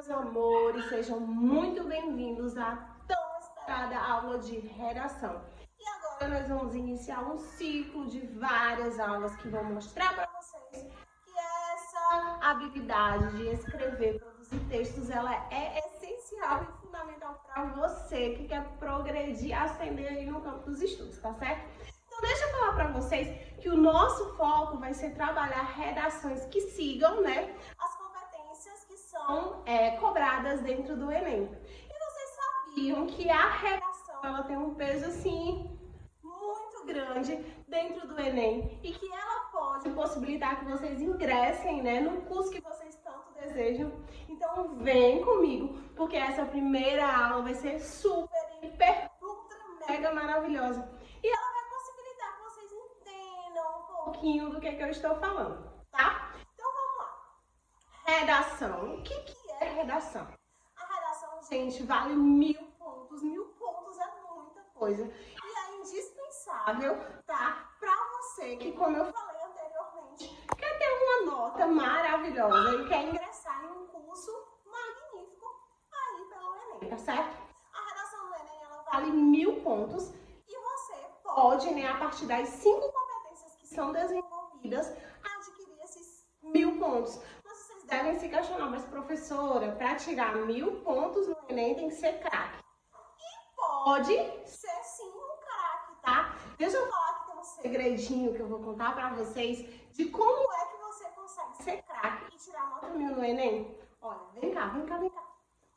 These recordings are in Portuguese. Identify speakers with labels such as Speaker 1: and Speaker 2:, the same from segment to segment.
Speaker 1: meus amores, sejam muito bem-vindos à tão esperada aula de redação. E agora nós vamos iniciar um ciclo de várias aulas que vão mostrar para vocês que essa habilidade de escrever, produzir textos, ela é essencial e fundamental para você que quer progredir, ascender aí no campo dos estudos, tá certo? Então deixa eu falar para vocês que o nosso foco vai ser trabalhar redações que sigam, né, as competências que são cobradas dentro do Enem. E vocês sabiam que a redação ela tem um peso assim muito grande dentro do Enem e que ela pode possibilitar que vocês ingressem, né, no curso que vocês tanto desejam. Então vem comigo, porque essa primeira aula vai ser super, hiper, ultra, mega maravilhosa. E ela vai possibilitar que vocês entendam um pouquinho do que eu estou falando, tá? Então vamos lá. Redação. O que é redação? A redação, gente, vale 1000 pontos. 1000 pontos é muita coisa. E é indispensável, tá? Pra você que, como eu falei anteriormente, quer ter uma nota maravilhosa e quer ingressar em um curso magnífico aí pelo Enem, tá certo? A redação do Enem, ela vale 1000 pontos e você pode, né, a partir das 5 competências que são desenvolvidas, adquirir esses 1000 pontos. Mas vocês devem se questionar, mas professora, para tirar 1000 pontos no Enem tem que ser craque. E pode ser sim um craque, tá? Deixa eu falar que tem um segredinho que eu vou contar para vocês de como é que você consegue ser craque e tirar nota 1000 no Enem. Olha, vem cá, vem cá, vem cá.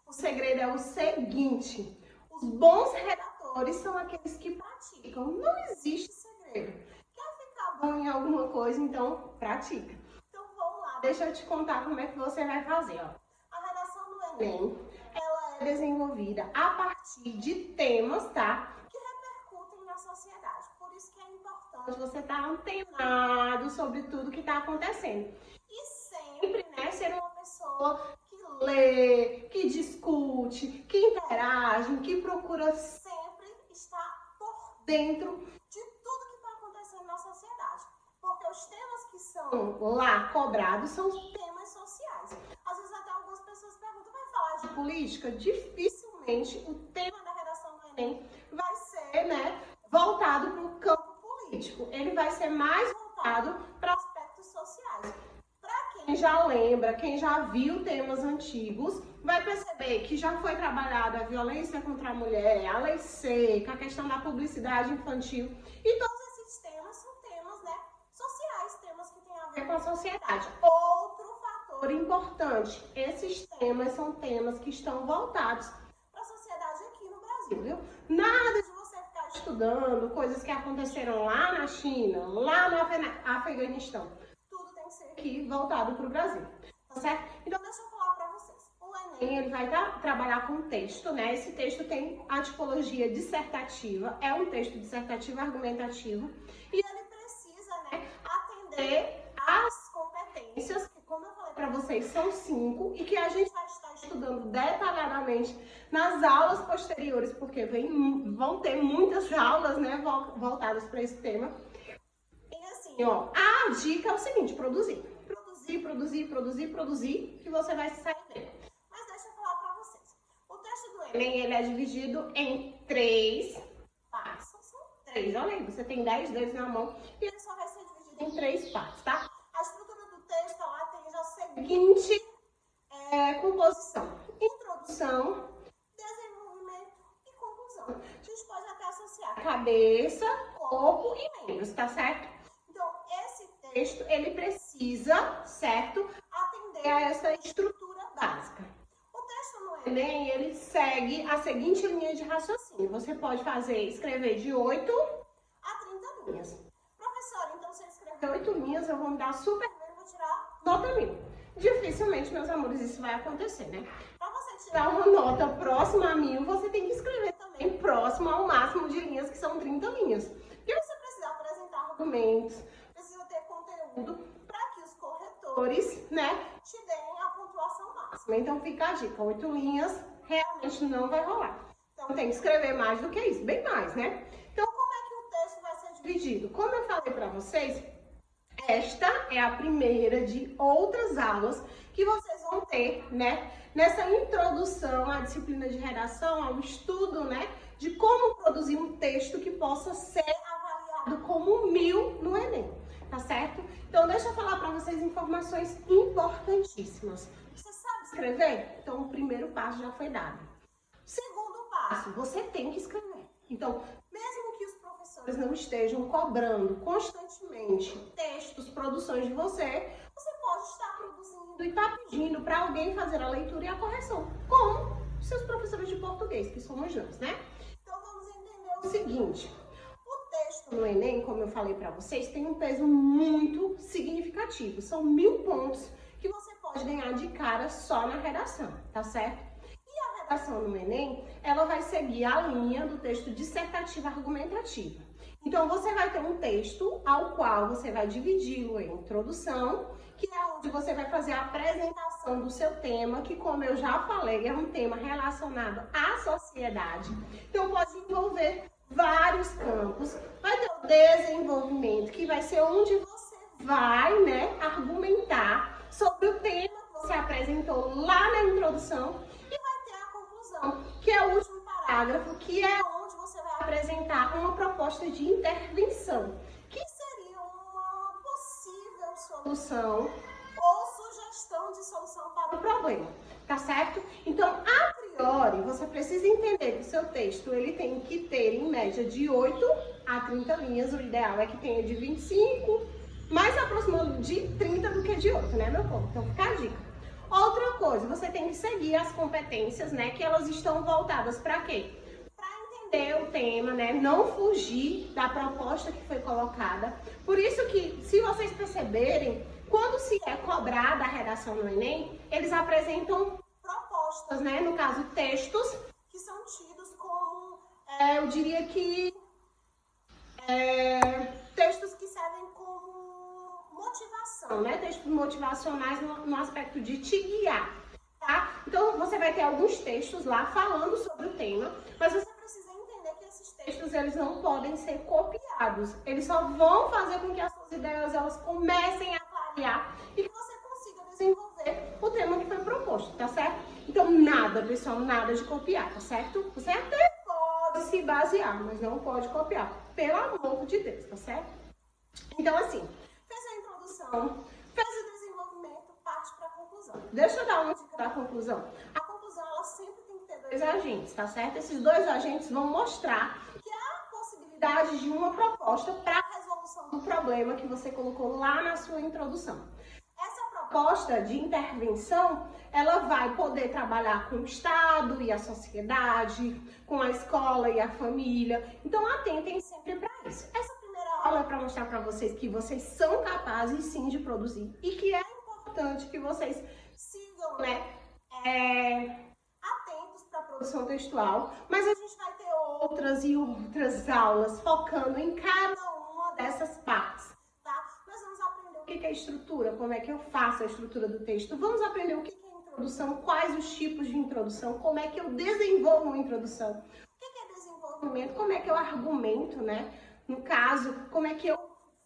Speaker 1: O segredo é o seguinte: os bons redatores são aqueles que praticam. Não existe segredo. Quer ficar bom em alguma coisa, então pratica. Então vamos lá, deixa eu te contar como é que você vai fazer. Ó. A redação do Enem, ela é desenvolvida a partir de temas, tá? Que repercutem na sociedade. Por isso que é importante você estar antenado sobre tudo que está acontecendo. E sempre, né, ser uma pessoa que lê, que discute, que interage, que procura sempre estar por dentro de tudo que está acontecendo na sociedade. Porque os temas que são lá cobrados são os temas sociais. Às vezes até algumas pessoas perguntam, vai falar de política? Dificilmente o tema da redação do Enem vai ser, né, voltado para o campo político. Ele vai ser mais voltado para aspectos sociais. Quem já lembra, quem já viu temas antigos, vai perceber que já foi trabalhada a violência contra a mulher, a lei seca, a questão da publicidade infantil. E todos esses temas são temas, né, sociais, temas que têm a ver com a sociedade. Outro fator importante, esses temas são temas que estão voltados para a sociedade aqui no Brasil, viu? Nada de você ficar estudando coisas que aconteceram lá na China, lá no Afeganistão. Aqui voltado para o Brasil, tá certo? Então deixa eu falar para vocês. O Enem ele vai trabalhar com texto, né? Esse texto tem a tipologia dissertativa, é um texto dissertativo argumentativo e ele precisa, né, atender às competências que, como eu falei para vocês, são 5 e que a gente vai estar estudando detalhadamente nas aulas posteriores, porque vão ter muitas aulas, né, voltadas para esse tema. Ó, a dica é o seguinte: produzir, que você vai se sair bem. Mas deixa eu falar pra vocês. O texto do Enem, ele é dividido em 3 partes. São 3, olha aí, você tem 10 dedos na mão e ele só vai ser dividido em 3 partes, tá? A estrutura do texto, ela tem já a seguinte composição: introdução, desenvolvimento e conclusão. A gente pode até associar cabeça, corpo e membros, tá certo? Esse texto, ele precisa, certo, atender a essa estrutura básica. O texto no Enem, ele segue a seguinte linha de raciocínio. Você pode escrever de 8 a 30 linhas. Professora, então se eu escrever 8 linhas, eu vou me dar super bem, vou tirar nota 1000. Dificilmente, meus amores, isso vai acontecer, né? Para você tirar uma nota próxima a 1000, você tem que escrever também próximo ao máximo de linhas, que são 30 linhas. E você precisa apresentar argumentos, para que os corretores, né, te deem a pontuação máxima. Então fica a dica: 8 linhas realmente não vai rolar. Então tem que escrever mais do que isso, bem mais, né? Então como é que o texto vai ser dividido? Como eu falei para vocês, esta é a primeira de outras aulas que vocês vão vão ter, né, nessa introdução à disciplina de redação, ao estudo, né, de como produzir um texto que possa ser avaliado como 1000 no Enem, tá certo? Então, deixa eu falar para vocês informações importantíssimas. Você sabe escrever? Então, o primeiro passo já foi dado. Segundo passo, você tem que escrever. Então, mesmo que os professores não estejam cobrando constantemente textos, produções de você, você pode estar produzindo e estar pedindo para alguém fazer a leitura e a correção, como seus professores de português, que somos nós, né? Então, vamos entender o seguinte. O texto no Enem, como eu falei para vocês, tem um peso muito significativo. São 1000 pontos que você pode ganhar de cara só na redação, tá certo? A redação no Enem, ela vai seguir a linha do texto dissertativo argumentativo. Então, você vai ter um texto ao qual você vai dividi-lo em introdução, que é onde você vai fazer a apresentação do seu tema, que, como eu já falei, é um tema relacionado à sociedade. Então, pode envolver vários campos. Vai ter o desenvolvimento, que vai ser onde você vai, né, argumentar sobre o tema que você apresentou lá na introdução, que é o último parágrafo, que é onde você vai apresentar uma proposta de intervenção, que seria uma possível solução ou sugestão de solução para o problema, tá certo? Então, a priori, você precisa entender que o seu texto ele tem que ter, em média, de 8 a 30 linhas, o ideal é que tenha de 25, mais aproximando de 30 do que de 8, né, meu povo? Então, fica a dica. Outra coisa, você tem que seguir as competências, né, que elas estão voltadas para quê? Para entender o tema, né, não fugir da proposta que foi colocada. Por isso que, se vocês perceberem, quando se é cobrada a redação no Enem, eles apresentam propostas, né, no caso, textos, que são tidos como, eu diria que, textos que servem como motivação, né? Textos motivacionais no aspecto de te guiar, tá? Então, você vai ter alguns textos lá falando sobre o tema, mas você precisa entender que esses textos, eles não podem ser copiados. Eles só vão fazer com que as suas ideias, elas comecem a clarear e que você consiga desenvolver o tema que foi proposto, tá certo? Então, nada, pessoal, nada de copiar, tá certo? Você até pode se basear, mas não pode copiar, pelo amor de Deus, tá certo? Então, assim, fez o desenvolvimento, parte para a conclusão. Deixa eu dar uma dica da conclusão. A conclusão, ela sempre tem que ter 2 agentes, tá certo? Esses 2 agentes vão mostrar que há possibilidade de uma proposta para a resolução do problema que você colocou lá na sua introdução. Essa proposta de intervenção, ela vai poder trabalhar com o Estado e a sociedade, com a escola e a família. Então, atentem sempre para isso. Essa aula é para mostrar para vocês que vocês são capazes sim de produzir e que é importante que vocês sigam, né, atentos para a produção textual, mas a gente vai ter outras e outras aulas focando em cada uma dessas partes, tá? Nós vamos aprender o que é estrutura, como é que eu faço a estrutura do texto, vamos aprender o que é introdução, quais os tipos de introdução, como é que eu desenvolvo uma introdução, o que é desenvolvimento, como é que eu argumento, né? No caso, como é que eu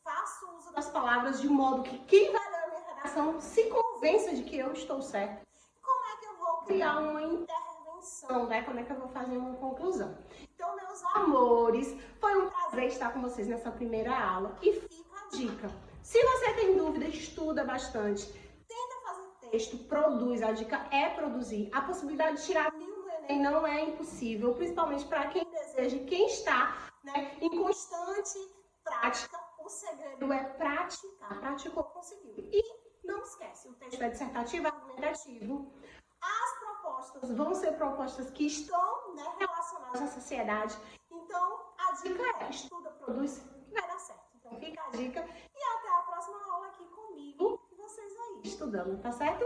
Speaker 1: faço uso das palavras de modo que quem vai ler a minha redação se convença de que eu estou certa. Como é que eu vou criar uma intervenção, né? Como é que eu vou fazer uma conclusão. Então, meus amores, foi um prazer estar com vocês nessa primeira aula. E fica a dica. Se você tem dúvida, estuda bastante. Tenta fazer texto, produz. A dica é produzir. A possibilidade de tirar 1000 no Enem não é impossível, principalmente para quem deseja e quem está, né, em constante prática. O segredo é praticar. Praticou, conseguiu. E não esquece, o texto é dissertativo, argumentativo. As propostas vão ser propostas que estão, né, relacionadas à sociedade. Então, a dica é estuda, produz, que vai dar certo. Então, fica a dica. E até a próxima aula aqui comigo e vocês aí estudando, tá certo?